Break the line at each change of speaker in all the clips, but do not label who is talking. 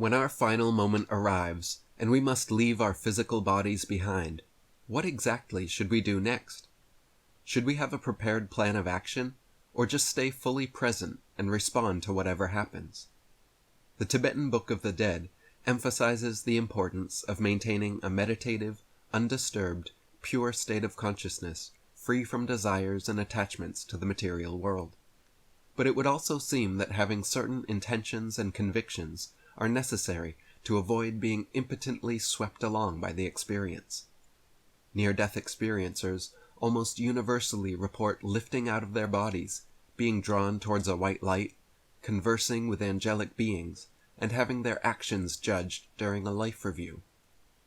When our final moment arrives, and we must leave our physical bodies behind, what exactly should we do next? Should we have a prepared plan of action, or just stay fully present and respond to whatever happens? The Tibetan Book of the Dead emphasizes the importance of maintaining a meditative, undisturbed, pure state of consciousness, free from desires and attachments to the material world. But it would also seem that having certain intentions and convictions are necessary to avoid being impotently swept along by the experience. Near-death experiencers almost universally report lifting out of their bodies, being drawn towards a white light, conversing with angelic beings, and having their actions judged during a life review.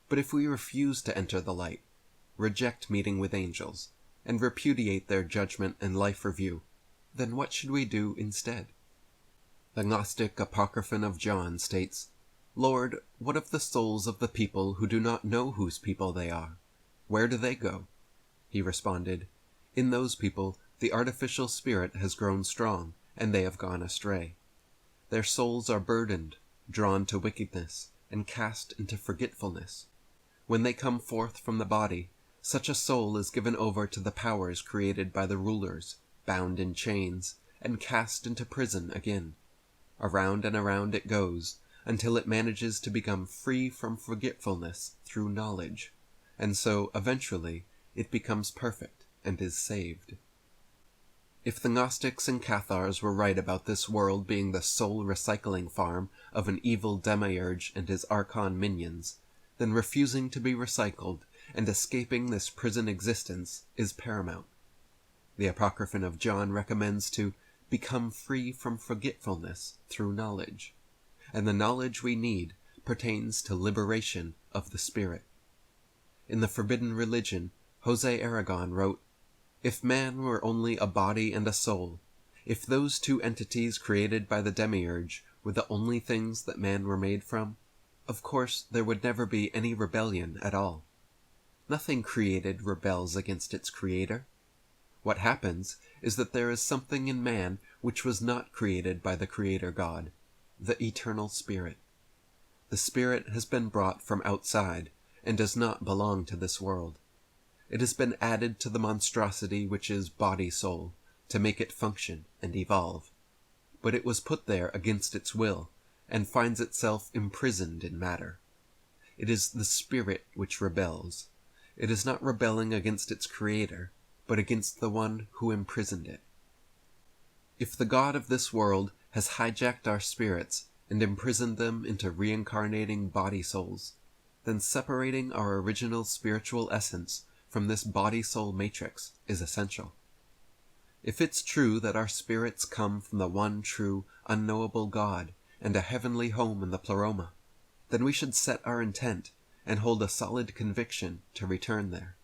But if we refuse to enter the light, reject meeting with angels, and repudiate their judgment and life review, then what should we do instead? The Gnostic Apocryphon of John states, "Lord, what of the souls of the people who do not know whose people they are? Where do they go?" He responded, "In those people the artificial spirit has grown strong, and they have gone astray. Their souls are burdened, drawn to wickedness, and cast into forgetfulness. When they come forth from the body, such a soul is given over to the powers created by the rulers, bound in chains, and cast into prison again. Around and around it goes, until it manages to become free from forgetfulness through knowledge, and so, eventually, it becomes perfect and is saved." If the Gnostics and Cathars were right about this world being the sole recycling farm of an evil demiurge and his archon minions, then refusing to be recycled and escaping this prison existence is paramount. The Apocryphon of John recommends to become free from forgetfulness through knowledge, and the knowledge we need pertains to liberation of the spirit. In The Forbidden Religion, Jose Aragon wrote, "If man were only a body and a soul, if those two entities created by the demiurge were the only things that man were made from, of course there would never be any rebellion at all. Nothing created rebels against its creator. What happens is that there is something in man which was not created by the Creator God, the eternal spirit. The spirit has been brought from outside, and does not belong to this world. It has been added to the monstrosity which is body-soul, to make it function and evolve. But it was put there against its will, and finds itself imprisoned in matter. It is the spirit which rebels. It is not rebelling against its creator, but against the one who imprisoned it. If the God of this world has hijacked our spirits and imprisoned them into reincarnating body-souls, then separating our original spiritual essence from this body-soul matrix is essential. If it's true that our spirits come from the one true, unknowable God and a heavenly home in the Pleroma, then we should set our intent and hold a solid conviction to return there.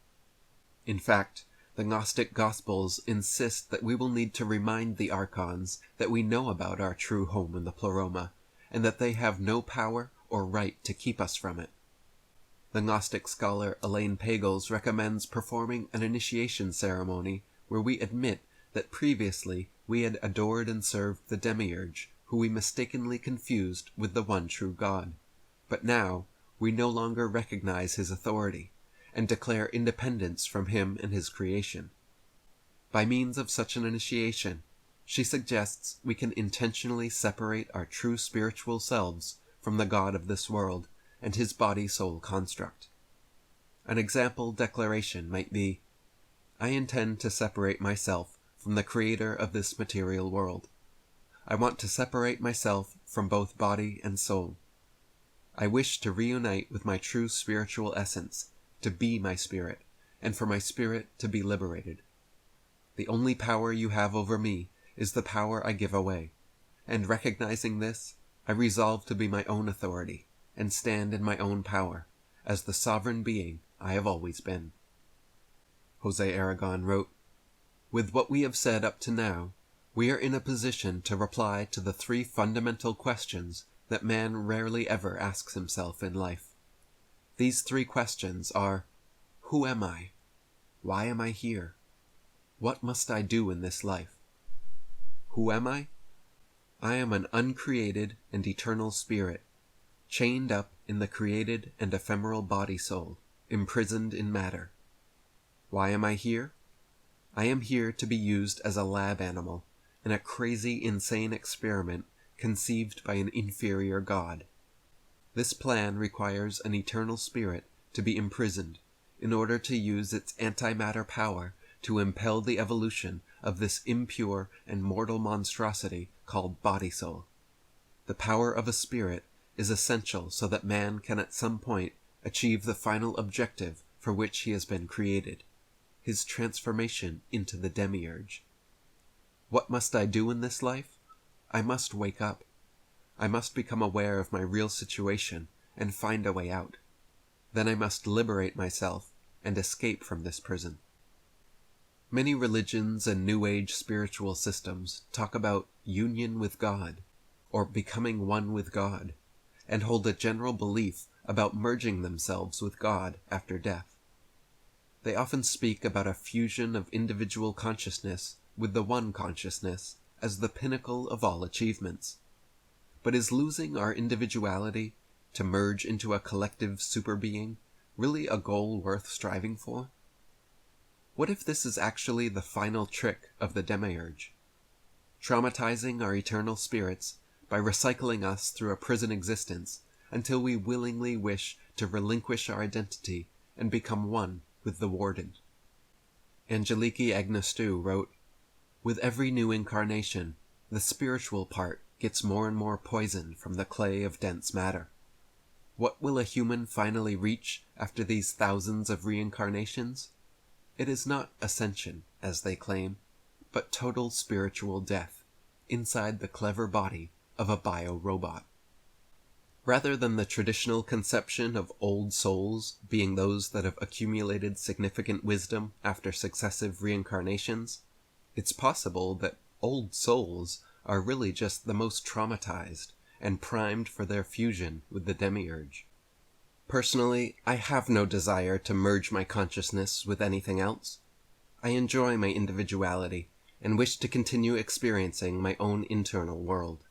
In fact, the Gnostic Gospels insist that we will need to remind the Archons that we know about our true home in the Pleroma, and that they have no power or right to keep us from it. The Gnostic scholar Elaine Pagels recommends performing an initiation ceremony where we admit that previously we had adored and served the demiurge, who we mistakenly confused with the one true God. But now we no longer recognize his authority, and declare independence from him and his creation. By means of such an initiation, she suggests we can intentionally separate our true spiritual selves from the God of this world and his body-soul construct. An example declaration might be, "I intend to separate myself from the creator of this material world. I want to separate myself from both body and soul. I wish to reunite with my true spiritual essence, to be my spirit, and for my spirit to be liberated. The only power you have over me is the power I give away, and recognizing this, I resolve to be my own authority, and stand in my own power, as the sovereign being I have always been." Jose Aragon wrote, "With what we have said up to now, we are in a position to reply to the three fundamental questions that man rarely ever asks himself in life. These three questions are, who am I? Why am I here? What must I do in this life? Who am I? I am an uncreated and eternal spirit, chained up in the created and ephemeral body-soul, imprisoned in matter. Why am I here? I am here to be used as a lab animal in a crazy, insane experiment conceived by an inferior god. This plan requires an eternal spirit to be imprisoned in order to use its antimatter power to impel the evolution of this impure and mortal monstrosity called body-soul. The power of a spirit is essential so that man can at some point achieve the final objective for which he has been created, his transformation into the demiurge. What must I do in this life? I must wake up. I must become aware of my real situation and find a way out. Then I must liberate myself and escape from this prison. Many religions and New Age spiritual systems talk about union with God, or becoming one with God, and hold a general belief about merging themselves with God after death. They often speak about a fusion of individual consciousness with the one consciousness as the pinnacle of all achievements. But is losing our individuality to merge into a collective superbeing really a goal worth striving for? What if this is actually the final trick of the demiurge? Traumatizing our eternal spirits by recycling us through a prison existence until we willingly wish to relinquish our identity and become one with the warden. Angeliki Agnostou wrote, "With every new incarnation, the spiritual part gets more and more poisoned from the clay of dense matter. What will a human finally reach after these thousands of reincarnations? It is not ascension, as they claim, but total spiritual death, inside the clever body of a bio-robot." Rather than the traditional conception of old souls being those that have accumulated significant wisdom after successive reincarnations, it's possible that old souls are really just the most traumatized and primed for their fusion with the demiurge. Personally, I have no desire to merge my consciousness with anything else. I enjoy my individuality and wish to continue experiencing my own internal world.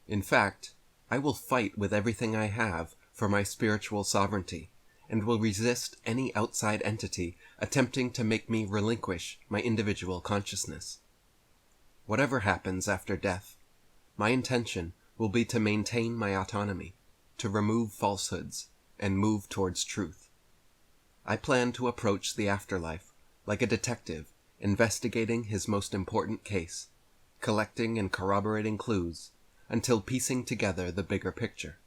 In fact, I will fight with everything I have for my spiritual sovereignty, and will resist any outside entity attempting to make me relinquish my individual consciousness. Whatever happens after death, my intention will be to maintain my autonomy, to remove falsehoods, and move towards truth. I plan to approach the afterlife like a detective investigating his most important case, collecting and corroborating clues, until piecing together the bigger picture.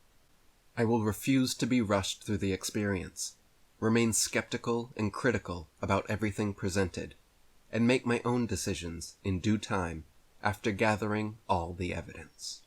I will refuse to be rushed through the experience, remain skeptical and critical about everything presented, and make my own decisions in due time after gathering all the evidence.